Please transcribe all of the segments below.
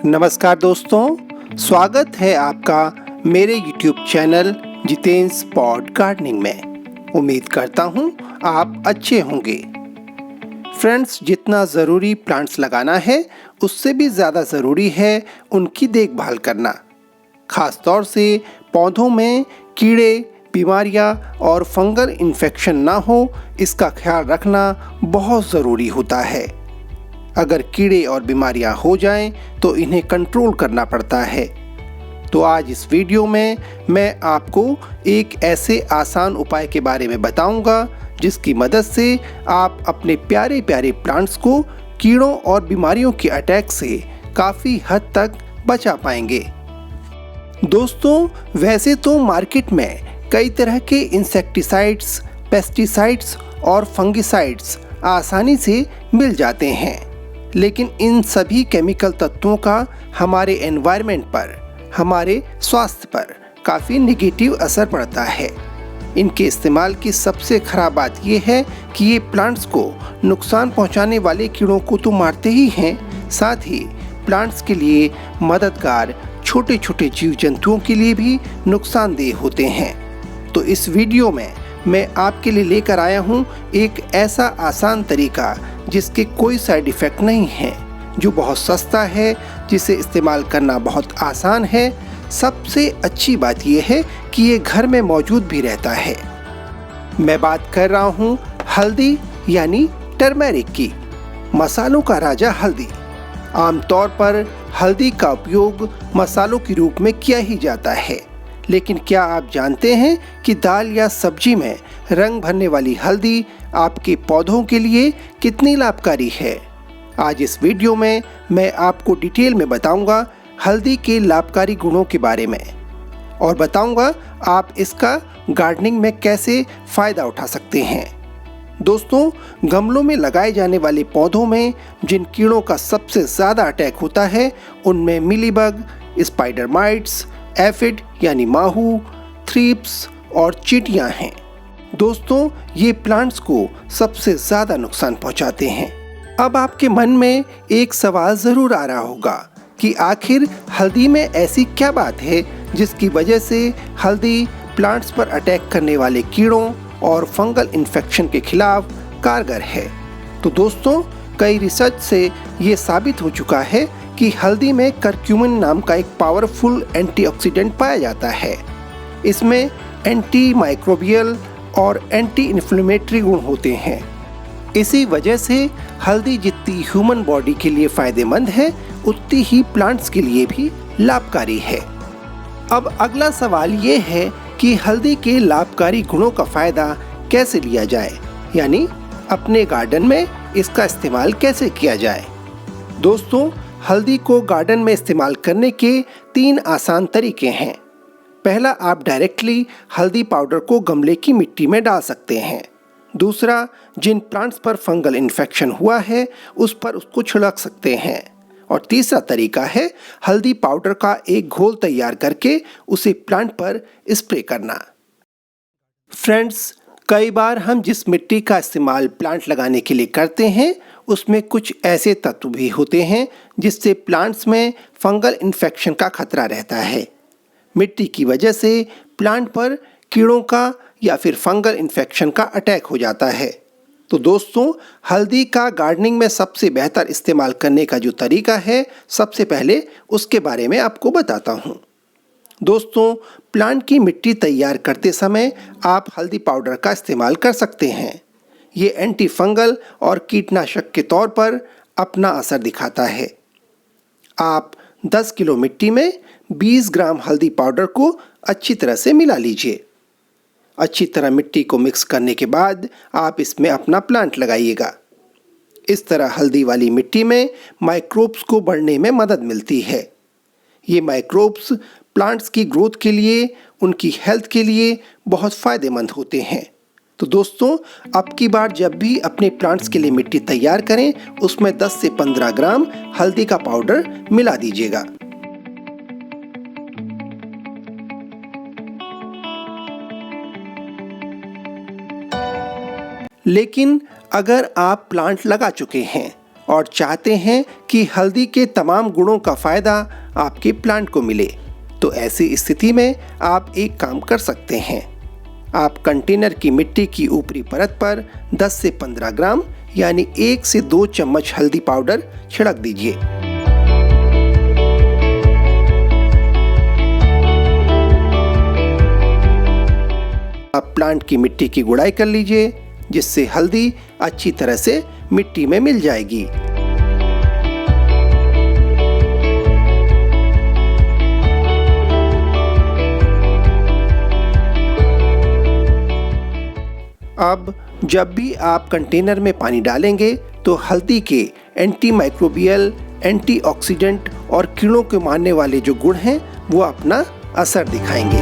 नमस्कार दोस्तों, स्वागत है आपका मेरे YouTube channel Jitendra pot gardening में। उम्मीद करता हूँ आप अच्छे होंगे। फ्रेंड्स, जितना ज़रूरी प्लांट्स लगाना है उससे भी ज़्यादा ज़रूरी है उनकी देखभाल करना। ख़ास तौर से पौधों में कीड़े, बीमारियाँ और फंगल इन्फेक्शन ना हो, इसका ख्याल रखना बहुत ज़रूरी होता है। अगर कीड़े और बीमारियां हो जाएं तो इन्हें कंट्रोल करना पड़ता है। तो आज इस वीडियो में मैं आपको एक ऐसे आसान उपाय के बारे में बताऊंगा जिसकी मदद से आप अपने प्यारे प्यारे प्लांट्स को कीड़ों और बीमारियों के अटैक से काफ़ी हद तक बचा पाएंगे। दोस्तों, वैसे तो मार्केट में कई तरह के इंसेक्टिसाइड्स, पेस्टिसाइड्स और फंगिसाइड्स आसानी से मिल जाते हैं, लेकिन इन सभी केमिकल तत्वों का हमारे एनवायरनमेंट पर, हमारे स्वास्थ्य पर काफ़ी नेगेटिव असर पड़ता है। इनके इस्तेमाल की सबसे ख़राब बात यह है कि ये प्लांट्स को नुकसान पहुंचाने वाले कीड़ों को तो मारते ही हैं, साथ ही प्लांट्स के लिए मददगार छोटे छोटे जीव जंतुओं के लिए भी नुकसानदेह होते हैं। तो इस वीडियो में मैं आपके लिए लेकर आया हूँ एक ऐसा आसान तरीका जिसके कोई साइड इफ़ेक्ट नहीं है, जो बहुत सस्ता है, जिसे इस्तेमाल करना बहुत आसान है। सबसे अच्छी बात यह है कि ये घर में मौजूद भी रहता है। मैं बात कर रहा हूँ हल्दी यानी टर्मेरिक की। मसालों का राजा हल्दी। आमतौर पर हल्दी का उपयोग मसालों के रूप में किया ही जाता है, लेकिन क्या आप जानते हैं कि दाल या सब्जी में रंग भरने वाली हल्दी आपके पौधों के लिए कितनी लाभकारी है? आज इस वीडियो में मैं आपको डिटेल में बताऊंगा हल्दी के लाभकारी गुणों के बारे में, और बताऊंगा आप इसका गार्डनिंग में कैसे फ़ायदा उठा सकते हैं। दोस्तों, गमलों में लगाए जाने वाले पौधों में जिन कीड़ों का सबसे ज़्यादा अटैक होता है उनमें मिलीबग, स्पाइडर माइट्स, एफिड यानी माहू, थ्रिप्स और चींटियां हैं। दोस्तों, ये प्लांट्स को सबसे ज़्यादा नुकसान पहुंचाते हैं। अब आपके मन में एक सवाल ज़रूर आ रहा होगा कि आखिर हल्दी में ऐसी क्या बात है जिसकी वजह से हल्दी प्लांट्स पर अटैक करने वाले कीड़ों और फंगल इन्फेक्शन के खिलाफ कारगर है। तो दोस्तों, कई रिसर्च से ये साबित हो चुका है कि हल्दी में करक्यूमिन नाम का एक पावरफुल एंटीऑक्सीडेंट पाया जाता है। इसमें एंटी माइक्रोबियल और एंटी इन्फ्लेमेटरी गुण होते हैं। इसी वजह से हल्दी जितनी ह्यूमन बॉडी के लिए फ़ायदेमंद है, उतनी ही प्लांट्स के लिए भी लाभकारी है। अब अगला सवाल ये है कि हल्दी के लाभकारी गुणों का फ़ायदा कैसे लिया जाए, यानी अपने गार्डन में इसका इस्तेमाल कैसे किया जाए। दोस्तों, हल्दी को गार्डन में इस्तेमाल करने के 3 आसान तरीके हैं। पहला, आप डायरेक्टली हल्दी पाउडर को गमले की मिट्टी में डाल सकते हैं। दूसरा, जिन प्लांट्स पर फंगल इन्फेक्शन हुआ है उस पर उसको छिड़क सकते हैं। और तीसरा तरीका है हल्दी पाउडर का एक घोल तैयार करके उसे प्लांट पर स्प्रे करना। फ्रेंड्स, कई बार हम जिस मिट्टी का इस्तेमाल प्लांट लगाने के लिए करते हैं उसमें कुछ ऐसे तत्व भी होते हैं जिससे प्लांट्स में फंगल इन्फेक्शन का खतरा रहता है। मिट्टी की वजह से प्लांट पर कीड़ों का या फिर फंगल इन्फेक्शन का अटैक हो जाता है। तो दोस्तों, हल्दी का गार्डनिंग में सबसे बेहतर इस्तेमाल करने का जो तरीका है, सबसे पहले उसके बारे में आपको बताता हूँ। दोस्तों, प्लांट की मिट्टी तैयार करते समय आप हल्दी पाउडर का इस्तेमाल कर सकते हैं। ये एंटी फंगल और कीटनाशक के तौर पर अपना असर दिखाता है। आप 10 किलो मिट्टी में 20 ग्राम हल्दी पाउडर को अच्छी तरह से मिला लीजिए। अच्छी तरह मिट्टी को मिक्स करने के बाद आप इसमें अपना प्लांट लगाइएगा। इस तरह हल्दी वाली मिट्टी में माइक्रोब्स को बढ़ने में मदद मिलती है। ये माइक्रोब्स प्लांट्स की ग्रोथ के लिए, उनकी हेल्थ के लिए बहुत फ़ायदेमंद होते हैं। तो दोस्तों, अब की बार जब भी अपने प्लांट्स के लिए मिट्टी तैयार करें उसमें 10 से 15 ग्राम हल्दी का पाउडर मिला दीजिएगा। लेकिन अगर आप प्लांट लगा चुके हैं और चाहते हैं कि हल्दी के तमाम गुणों का फ़ायदा आपके प्लांट को मिले, तो ऐसी स्थिति में आप एक काम कर सकते हैं। आप कंटेनर की मिट्टी की ऊपरी परत पर 10 से 15 ग्राम यानी 1 से 2 चम्मच हल्दी पाउडर छिड़क दीजिए। अब प्लांट की मिट्टी की गुड़ाई कर लीजिए, जिससे हल्दी अच्छी तरह से मिट्टी में मिल जाएगी। अब जब भी आप कंटेनर में पानी डालेंगे तो हल्दी के एंटी माइक्रोबियल, एंटीऑक्सीडेंट और कीड़ों को मारने वाले जो गुण हैं वो अपना असर दिखाएंगे।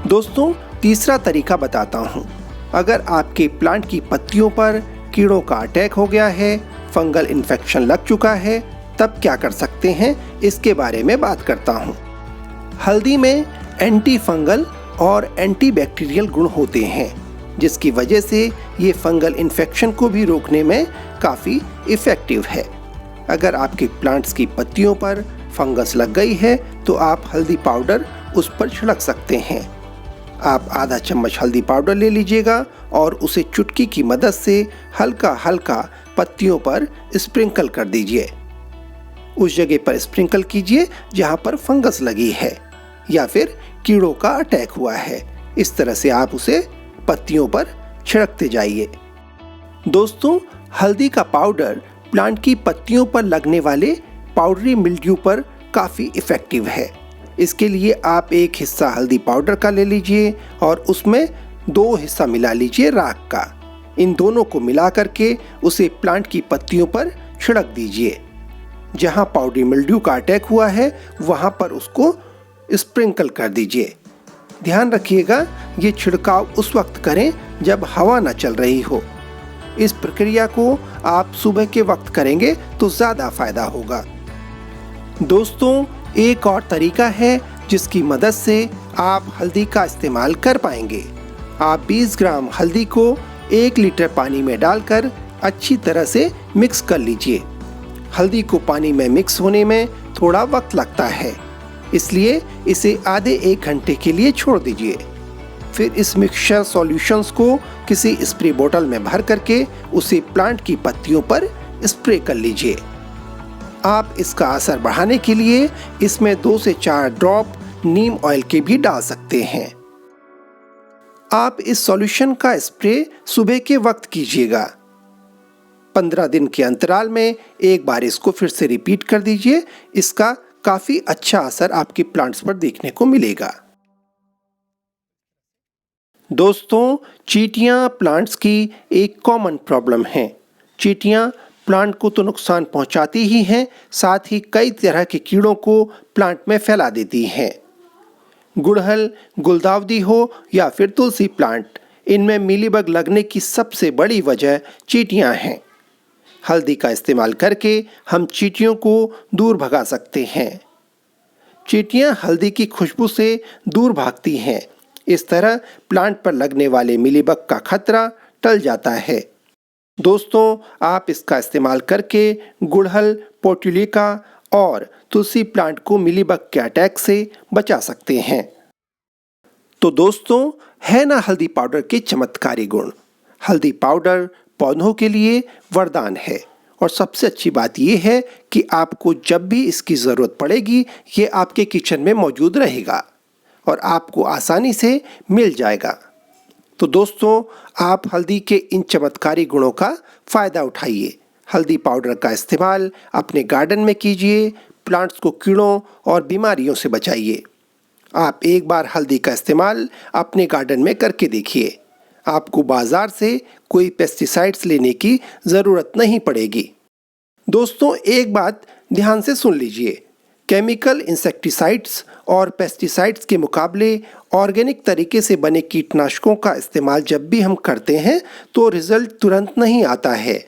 दोस्तों, तीसरा तरीका बताता हूँ। अगर आपके प्लांट की पत्तियों पर कीड़ों का अटैक हो गया है, फंगल इन्फेक्शन लग चुका है, तब क्या कर सकते हैं इसके बारे में बात करता हूँ। हल्दी में एंटी फंगल और एंटी बैक्टीरियल गुण होते हैं, जिसकी वजह से ये फंगल इन्फेक्शन को भी रोकने में काफ़ी इफ़ेक्टिव है। अगर आपके प्लांट्स की पत्तियों पर फंगस लग गई है तो आप हल्दी पाउडर उस पर छिड़क सकते हैं। आप आधा चम्मच हल्दी पाउडर ले लीजिएगा और उसे चुटकी की मदद से हल्का हल्का पत्तियों पर स्प्रिंकल कर दीजिए। उस जगह पर स्प्रिंकल कीजिए जहाँ पर फंगस लगी है या फिर कीड़ों का अटैक हुआ है। इस तरह से आप उसे पत्तियों पर छिड़कते जाइए। दोस्तों, हल्दी का पाउडर प्लांट की पत्तियों पर लगने वाले पाउडरी मिल्ड्यू पर काफ़ी इफ़ेक्टिव है। इसके लिए आप एक हिस्सा हल्दी पाउडर का ले लीजिए और उसमें 2 हिस्सा मिला लीजिए राख का। इन दोनों को मिला करके उसे प्लांट की पत्तियों पर छिड़क दीजिए। जहाँ पाउडरी मिल्ड्यू का अटैक हुआ है वहाँ पर उसको स्प्रिंकल कर दीजिए। ध्यान रखिएगा, ये छिड़काव उस वक्त करें जब हवा न चल रही हो। इस प्रक्रिया को आप सुबह के वक्त करेंगे तो ज़्यादा फायदा होगा। दोस्तों, एक और तरीका है जिसकी मदद से आप हल्दी का इस्तेमाल कर पाएंगे। आप 20 ग्राम हल्दी को 1 लीटर पानी में डालकर अच्छी तरह से मिक्स कर लीजिए। हल्दी को पानी में मिक्स होने में थोड़ा वक्त लगता है, इसलिए इसे आधे 1 घंटे के लिए छोड़ दीजिए। फिर इस मिक्सचर सॉल्यूशंस को किसी स्प्रे बोतल में भर करके उसे प्लांट की पत्तियों पर स्प्रे कर लीजिए। आप इसका असर बढ़ाने के लिए इसमें 2 से 4 ड्रॉप नीम ऑयल के भी डाल सकते हैं। आप इस सॉल्यूशन का स्प्रे सुबह के वक्त कीजिएगा। 15 दिन के अंतराल में एक बार इसको फिर से रिपीट कर दीजिए। इसका काफ़ी अच्छा असर आपके प्लांट्स पर देखने को मिलेगा। दोस्तों, चींटियां प्लांट्स की एक कॉमन प्रॉब्लम है। चींटियां प्लांट को तो नुकसान पहुंचाती ही हैं, साथ ही कई तरह के कीड़ों को प्लांट में फैला देती हैं। गुड़हल, गुलदाउदी हो या फिर तुलसी प्लांट, इनमें मीलीबग लगने की सबसे बड़ी वजह चींटियां हैं। हल्दी का इस्तेमाल करके हम चींटियों को दूर भगा सकते हैं। चींटियां हल्दी की खुशबू से दूर भागती हैं। इस तरह प्लांट पर लगने वाले मिलीबग का खतरा टल जाता है। दोस्तों, आप इसका इस्तेमाल करके गुड़हल, पोर्टुलिका और तुलसी प्लांट को मिलीबग के अटैक से बचा सकते हैं। तो दोस्तों, है ना हल्दी पाउडर के चमत्कारी गुण। हल्दी पाउडर पौधों के लिए वरदान है और सबसे अच्छी बात यह है कि आपको जब भी इसकी ज़रूरत पड़ेगी ये आपके किचन में मौजूद रहेगा और आपको आसानी से मिल जाएगा। तो दोस्तों, आप हल्दी के इन चमत्कारी गुणों का फ़ायदा उठाइए। हल्दी पाउडर का इस्तेमाल अपने गार्डन में कीजिए। प्लांट्स को कीड़ों और बीमारियों से बचाइए। आप एक बार हल्दी का इस्तेमाल अपने गार्डन में करके देखिए। आपको बाज़ार से कोई पेस्टिसाइड्स लेने की ज़रूरत नहीं पड़ेगी। दोस्तों, एक बात ध्यान से सुन लीजिए। केमिकल इंसेक्टिसाइड्स और पेस्टिसाइड्स के मुकाबले ऑर्गेनिक तरीके से बने कीटनाशकों का इस्तेमाल जब भी हम करते हैं तो रिज़ल्ट तुरंत नहीं आता है।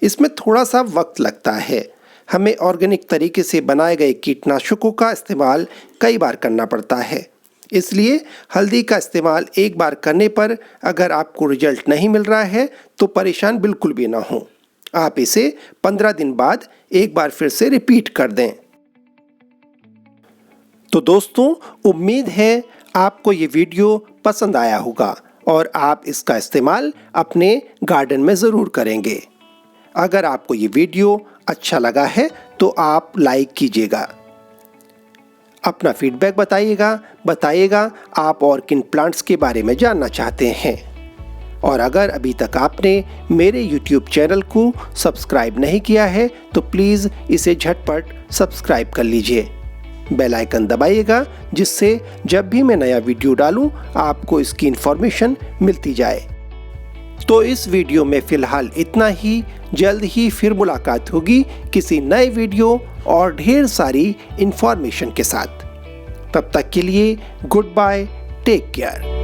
इसमें थोड़ा सा वक्त लगता है। हमें ऑर्गेनिक तरीके से बनाए गए कीटनाशकों का इस्तेमाल कई बार करना पड़ता है। इसलिए हल्दी का इस्तेमाल एक बार करने पर अगर आपको रिजल्ट नहीं मिल रहा है तो परेशान बिल्कुल भी ना हो। आप इसे 15 दिन बाद एक बार फिर से रिपीट कर दें। तो दोस्तों, उम्मीद है आपको ये वीडियो पसंद आया होगा और आप इसका इस्तेमाल अपने गार्डन में ज़रूर करेंगे। अगर आपको ये वीडियो अच्छा लगा है तो आप लाइक कीजिएगा, अपना फीडबैक बताइएगा आप और किन प्लांट्स के बारे में जानना चाहते हैं। और अगर अभी तक आपने मेरे YouTube चैनल को सब्सक्राइब नहीं किया है तो प्लीज़ इसे झटपट सब्सक्राइब कर लीजिए। बेल आइकन दबाइएगा जिससे जब भी मैं नया वीडियो डालूं आपको इसकी इन्फॉर्मेशन मिलती जाए। तो इस वीडियो में फ़िलहाल इतना ही। जल्द ही फिर मुलाकात होगी किसी नए वीडियो और ढेर सारी इन्फॉर्मेशन के साथ। तब तक के लिए गुड बाय, टेक केयर।